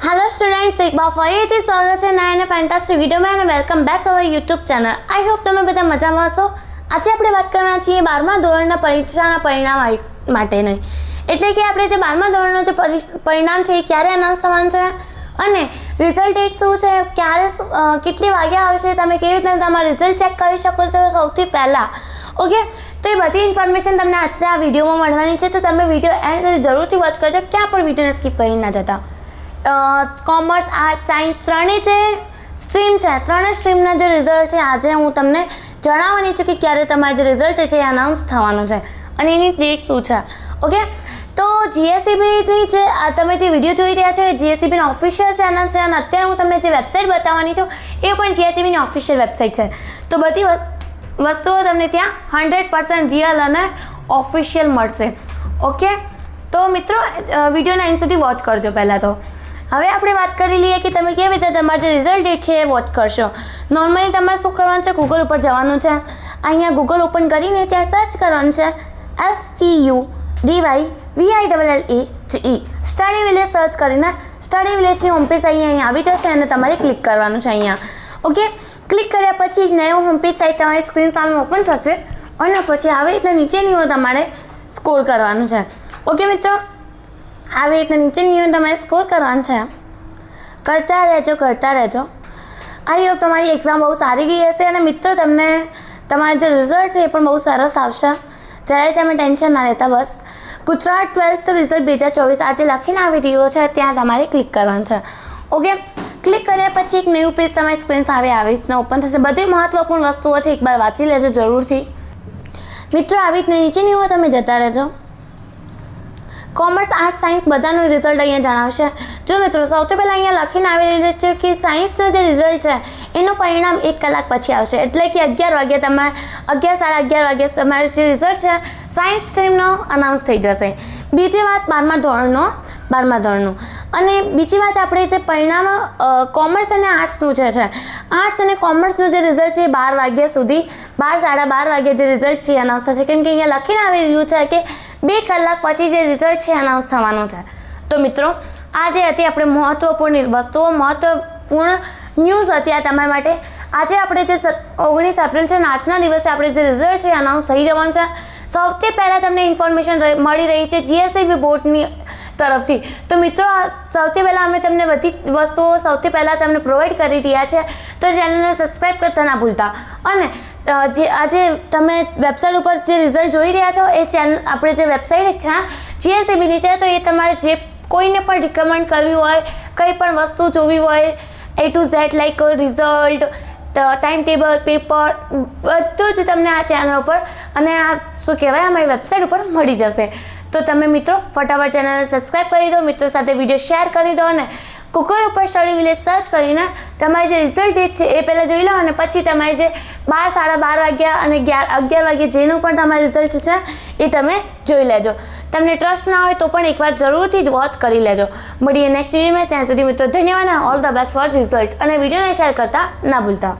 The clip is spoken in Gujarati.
हेलो स्टूडेंट्स, एक बार ફરીથી સ્વાગત છે નયા અને ફેન્ટાસ્ટિક વિડીયોમાં અને welcome back our YouTube channel. I hope તમે બધા મજામાં હશો. આજે આપણે વાત કરવાના છીએ 12મા ધોરણના પરીક્ષાના પરિણામ માટેની. એટલે કે આપણે જે 12મા ધોરણનું જે પરિણામ છે એ ક્યારે અનાઉન્સ થવાનું છે અને રિઝલ્ટ ડેટ શું છે, ક્યારે કેટલી વાગ્યા આવશે, તમે કેવી રીતે તમારું રિઝલ્ટ ચેક કરી શકો છો સૌથી પહેલાં. ઓકે, તો એ બધી ઇન્ફોર્મેશન તમને આજના આ વિડીયોમાં મળવાની છે. તો તમે વિડીયો એન્ડ સુધી જરૂરથી વોચ કરજો, ક્યાં પણ વિડીયોને સ્કીપ કરી ના જતા. કોમર્સ, આર્ટ્સ, સાયન્સ ત્રણેય જે સ્ટ્રીમ છે, ત્રણેય સ્ટ્રીમના જે રિઝલ્ટ છે આજે હું તમને જણાવવાની છું કે ક્યારે તમારું જે રિઝલ્ટ છે એ અનાઉન્સ થવાનું છે અને એની ડેટ શું છે. ઓકે, તો જીએસઈબીની જે તમે જે વિડીયો જોઈ રહ્યા છો એ જીએસઈબીની ઓફિશિયલ ચેનલ છે અને અત્યારે હું તમને જે વેબસાઇટ બતાવવાની છું એ પણ જીએસઈબીની ઓફિશિયલ વેબસાઇટ છે. તો બધી વસ્તુઓ તમને ત્યાં 100% રિયલ અને ઓફિશિયલ મળશે. ઓકે, તો મિત્રો વિડીયોને અહીં સુધી વોચ કરજો. પહેલાં તો હવે આપણે વાત કરી લઈએ કે તમે કેવી રીતે તમારું જે રિઝલ્ટ ડેટ છે એ વોચ કરશો. નોર્મલી તમારે શું કરવાનું છે, ગૂગલ ઉપર જવાનું છે. અહીંયા ગૂગલ ઓપન કરીને ત્યાં સર્ચ કરવાનું છે STUDYVILLAGE સ્ટડી વિલેજ સર્ચ કરીને સ્ટડી વિલેજની હોમપેજ અહીંયા આવી જશે અને તમારે ક્લિક કરવાનું છે અહીંયા. ઓકે, ક્લિક કર્યા પછી એક નવો હોમપેજ સાઇટ તમારી સ્ક્રીન સામે ઓપન થશે અને પછી આવી રીતે નીચેની તમારે સ્કોર કરવાનું છે. ઓકે મિત્રો, આવી રીતે નીચેની તમારે સ્કોર કરવાનું છે. કરતા રહેજો. આઈ હોપ તમારી એક્ઝામ બહુ સારી ગઈ હશે અને મિત્રો તમને તમારું જે રિઝલ્ટ છે એ પણ બહુ સરસ આવશે. જ્યારે તમે ટેન્શન ના લેતા. બસ ગુજરાત 12th રિઝલ્ટ 2024 આજે લખીને આવી રહ્યો છે, ત્યાં તમારે ક્લિક કરવાનું છે. ઓકે, ક્લિક કર્યા પછી એક નવું પેજ તમારી સ્ક્રીન સામે આવી રીતના ઓપન થશે. બધી મહત્વપૂર્ણ વસ્તુઓ છે, એકવાર વાંચી લેજો જરૂરથી. મિત્રો આવી રીતના નીચેની તમે જતા રહેજો. કોમર્સ, આર્ટ્સ, સાયન્સ બધાનું રિઝલ્ટ અહીંયા જણાવશે. જો મિત્રો, સૌથી પહેલાં અહીંયા લખીને આવી રહ્યું છે કે સાયન્સનું જે રિઝલ્ટ છે એનું પરિણામ 1 કલાક પછી આવશે. એટલે કે 11 વાગે તમારે 11 સાડા 11 વાગે તમારું જે રિઝલ્ટ છે સાયન્સ સ્ટ્રીમનો અનાઉન્સ થઈ જશે. બીજી વાત 12મા ધોરણનું અને બીજી વાત આપણે જે પરિણામ કોમર્સ અને આર્ટ્સનું છે આર્ટ્સ અને કોમર્સનું જે રિઝલ્ટ છે એ 12 વાગ્યા સુધી 12 સાડા 12 વાગે જે રિઝલ્ટ છે એ અનાઉન્સ થશે. કેમ કે અહીંયા લખીને આવી રહ્યું છે કે 2 કલાક પછી જે રિઝલ્ટ છે અનાઉન્સ થવાનું છે. તો મિત્રો, આ જે હતી આપણે મહત્વપૂર્ણ વસ્તુઓ, મહત્વપૂર્ણ ન્યૂઝ હતી આ તમારા માટે. આજે આપણે જે 19 એપ્રિલ છે આજના દિવસે આપણે જે રિઝલ્ટ છે અનાઉન્સ થઈ જવાનું છે. સૌથી પહેલાં તમને ઇન્ફોર્મેશન મળી રહી છે જીએસઈબી બોર્ડની તરફથી. તો મિત્રો, સૌથી પહેલાં અમે તમને બધી વસ્તુઓ સૌથી પહેલાં તમને પ્રોવાઈડ કરી રહ્યા છે. તો ચેનલને સબસ્ક્રાઈબ કરતા ના ભૂલતા. અને જે આજે તમે વેબસાઇટ ઉપર જે રિઝલ્ટ જોઈ રહ્યા છો એ ચેનલ આપણે જે વેબસાઇટ છે જીએસઈબીની છે, તો એ તમારે જે કોઈને પણ રિકમેન્ડ કરવી હોય, કંઈ પણ વસ્તુ જોવી હોય A to Z like result, time table, paper, બધું જ તમને આ ચેનલ ઉપર અને આ શું કહેવાય અમારી વેબસાઇટ ઉપર મળી જશે. તો તમે મિત્રો ફટાફટ ચેનલને સબસ્ક્રાઈબ કરી દો, મિત્રો સાથે વિડીયો શેર કરી દો અને ગૂગલ ઉપર સ્ટડી વિલેજ સર્ચ કરીને તમારી જે રિઝલ્ટ ડેટ છે એ પહેલાં જોઈ લો અને પછી તમારી જે 12 સાડા 12 વાગ્યા અને 11 વાગ્યે જેનું પણ તમારું રિઝલ્ટ છે એ તમે જોઈ લેજો. તમને ટ્રસ્ટ ના હોય તો પણ એકવાર જરૂરથી જ વોચ કરી લેજો. મળીએ નેક્સ્ટ વિડીયોમાં. ત્યાં સુધી મિત્રો ધન્યવાદ. All the best for result અને વિડીયોને શેર કરતા ના ભૂલતા.